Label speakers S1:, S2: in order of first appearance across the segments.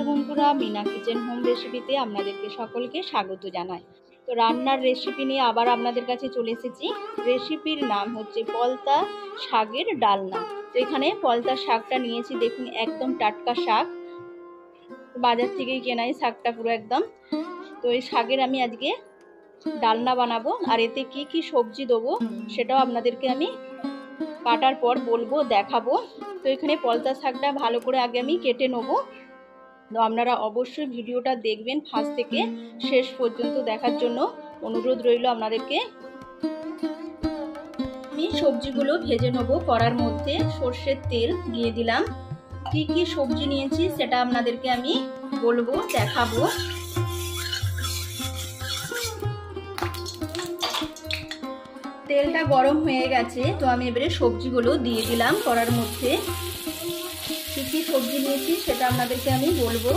S1: নমস্কার বন্ধুরা, Mina kitchen home রেসিপিতে আপনাদেরকে সকলকে স্বাগত জানাই। তো রান্নার রেসিপি নিয়ে আবার আপনাদের কাছে চলে এসেছি। রেসিপির নাম হচ্ছে পলতা শাকের ডালনা। তো এখানে পলতা শাকটা নিয়েছি, দেখুন একদম টাটকা শাক, বাজার থেকেই কেনাই শাকটা পুরো একদম। তো এই শাকের আমি আজকে ডালনা বানাবো, আর এতে কি কি সবজি দেবো সেটাও আপনাদেরকে আমি কাটার পর বলবো, দেখাবো। তো এখানে পলতা শাকটা ভালো করে আগে আমি কেটে নেবো। তো আপনারা অবশ্যই ভিডিওটা দেখবেন, ফার্স্ট থেকে শেষ পর্যন্ত দেখার জন্য অনুরোধ রইল আপনাদেরকে। আমি সবজিগুলো ভেজে নেবো। কড়ার মধ্যে সর্ষের তেল দিয়ে দিলাম। কি কি সবজি নিয়েছি সেটা আপনাদেরকে আমি বলবো, দেখাবো। তেলটা গরম হয়ে গেছে, তো আমি এবারে সবজিগুলো দিয়ে দিলাম কড়ার মধ্যে। কি কি সবজি নিয়েছি সেটা আপনাদেরকে আমি বলবো।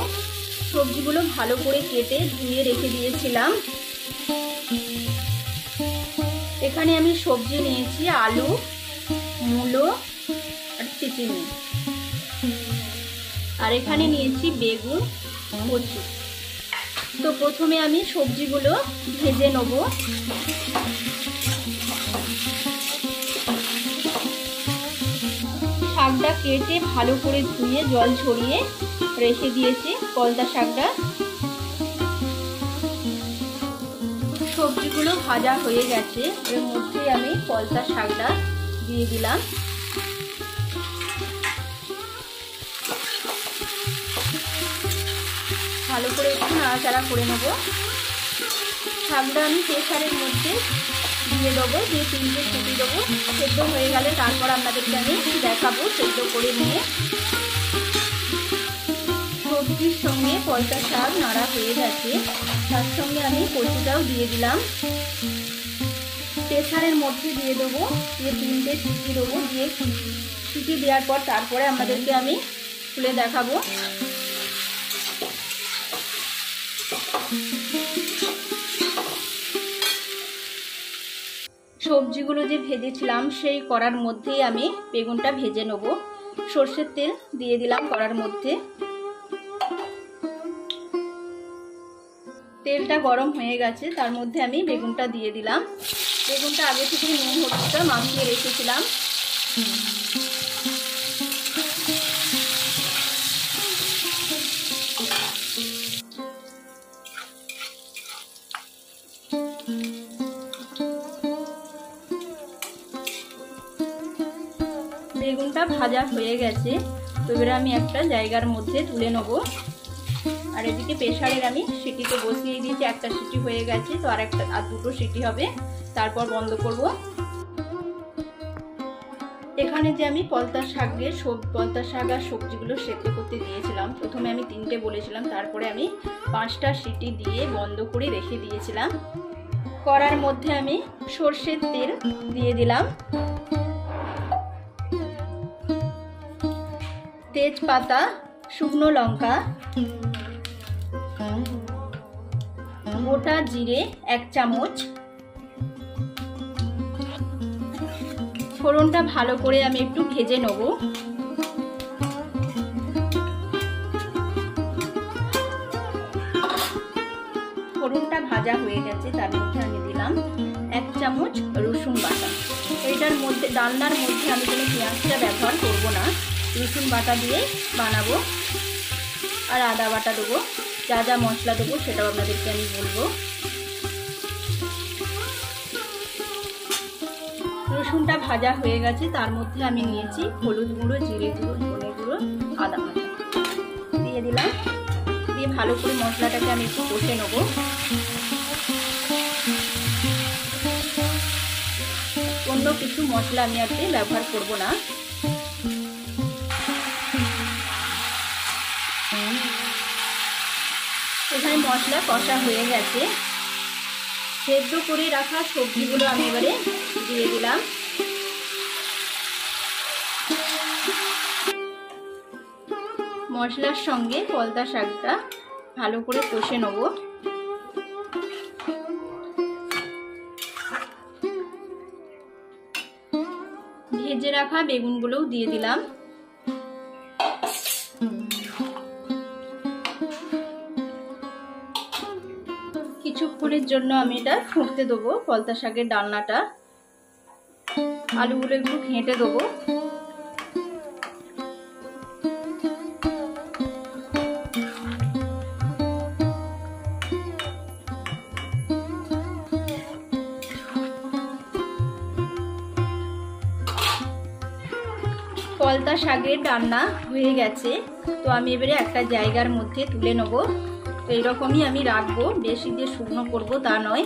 S1: সবজিগুলো ভালো করে কেটে ধুয়ে রেখে দিয়েছিলাম। এখানে আমি সবজি নিয়েছি আলু, মূলো আর চিচিঙ্গা, আর এখানে নিয়েছি বেগুন, কচু। তো প্রথমে আমি সবজিগুলো ভেজে নেব। শাকটা কেটে ভালো করে ধুয়ে জল ছড়িয়ে রেখে দিয়েছি পলতা শাকটা। সবজিগুলো ভাজা হয়ে গেছে, এর মধ্যে আমি পলতা শাকটা দিয়ে দিলাম। ভালো করে একটু নাড়াচাড়া করে নেব। শাকটা আমি প্রেসারের মধ্যে দিয়ে দেবো, দিয়ে 3টে সিটি দেবো। সেদ্ধ হয়ে গেলে তারপর আপনাদেরকে আমি দেখাবো সেদ্ধ করে নিয়ে। সবজির সঙ্গে পলতা শাক নাড়া হয়ে গেছে, তার সঙ্গে আমি কচুটাও দিয়ে দিলাম। প্রেসারের মধ্যে দিয়ে দেবো, দিয়ে 3টে সিটি দেবো। দিয়ে সিটি দেওয়ার পর তারপরে আপনাদেরকে আমি খুলে দেখাবো। সবজিগুলো যে ভেজেছিলাম সেই কড়ার মধ্যেই আমি বেগুনটা ভেজে নেব। সর্ষের তেল দিয়ে দিলাম কড়ার মধ্যে। তেলটা গরম হয়ে গেছে, তার মধ্যে আমি বেগুনটা দিয়ে দিলাম। বেগুনটা আগে থেকে নুন হলুদটা মাখিয়ে রেখেছিলাম। বেগুনটা ভাজা হয়ে গেছে, তো এবারে আমি একটা জায়গার মধ্যে তুলে নেব। আর এদিকে প্রেসারের আমি সিটিতে বসিয়ে দিয়েছি, একটা সিটি হয়ে গেছে, তো আর 2টো সিটি হবে, তারপর বন্ধ করব। এখানে যে আমি পলতা শাক আর সবজিগুলো সেদ্ধ করতে দিয়েছিলাম, প্রথমে আমি 3টে বলেছিলাম, তারপরে আমি 5টা সিটি দিয়ে বন্ধ করে রেখে দিয়েছিলাম। কড়ার মধ্যে আমি সর্ষের তেল দিয়ে দিলাম, তেজপাতা, শুকনো লঙ্কা, গোটা জিরে 1 চামচ। ফোড়নটা ভালো করে আমি একটু ভেজে নেব। ফোড়নটা ভাজা হয়ে গেছে, তার মধ্যে আমি দিলাম 1 চামচ রসুন বাটা। এইটার মধ্যে, ডালনার মধ্যে আমি কোনো পেঁয়াজটা ব্যবহার করব না, রসুন বাটা দিয়ে বানাবো। আর আদা বাটা দেবো। যা যা মশলা দেবো সেটাও আপনাদেরকে আমি বলবো। রসুনটা ভাজা হয়ে গেছে, তার মধ্যে আমি নিয়েছি হলুদ গুঁড়ো, জিরে গুঁড়ো, ধনে গুঁড়ো, আদা বাটা দিয়ে দিলাম। দিয়ে ভালো করে মশলাটাকে আমি একটু কষে নেব। অন্য কিছু মশলা আমি আজকে ব্যবহার করব না। এখানে মশলা কষা হয়ে গেছে, সেদ্ধ করে রাখা সবজিগুলো আমি এবারে দিয়ে দিলাম। মশলার সঙ্গে পলতা শাকটা ভালো করে কষে নেব। ভেজে রাখা বেগুনগুলোও দিয়ে দিলাম। কিছুক্ষণের জন্য আমি এটা ফুটতে দেবো পলতা শাকের ডালনাটা। আলুগুলো একটু ঘেঁটে দেবো। পলতা শাকের রান্না হয়ে গেছে, তো আমি এবারে একটা জায়গার মধ্যে তুলে নেব। তো এরকমই আমি রাখবো, বেশি দিয়ে শুকনো করবো তা নয়,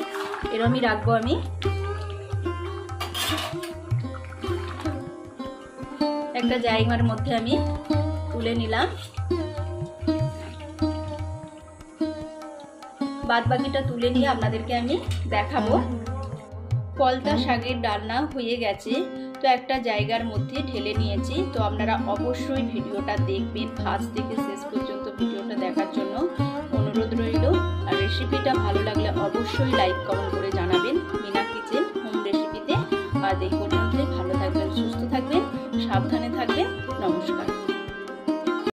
S1: এরকমই রাখবো আমি। একটা জায়গার মধ্যে আমি তুলে নিলাম। বাদ বাকিটা তুলে নিয়ে আপনাদেরকে আমি দেখাবো। পলতা শাকের ডালনা হয়ে গেছে, তো একটা জায়গার মধ্যে ঢেলে নিয়েছি। তো আপনারা অবশ্যই ভিডিওটা দেখবেন, ফার্স্ট থেকে শেষ পর্যন্ত ভিডিওটা দেখার জন্য অনুরোধ রইল। আর রেসিপিটা ভালো লাগলে অবশ্যই লাইক কমেন্ট করে জানাবেন মিনা কিচেন হোম রেসিপিতে। আর এই পর্যন্তই, ভালো থাকবেন, সুস্থ থাকবেন, সাবধানে থাকবেন। নমস্কার।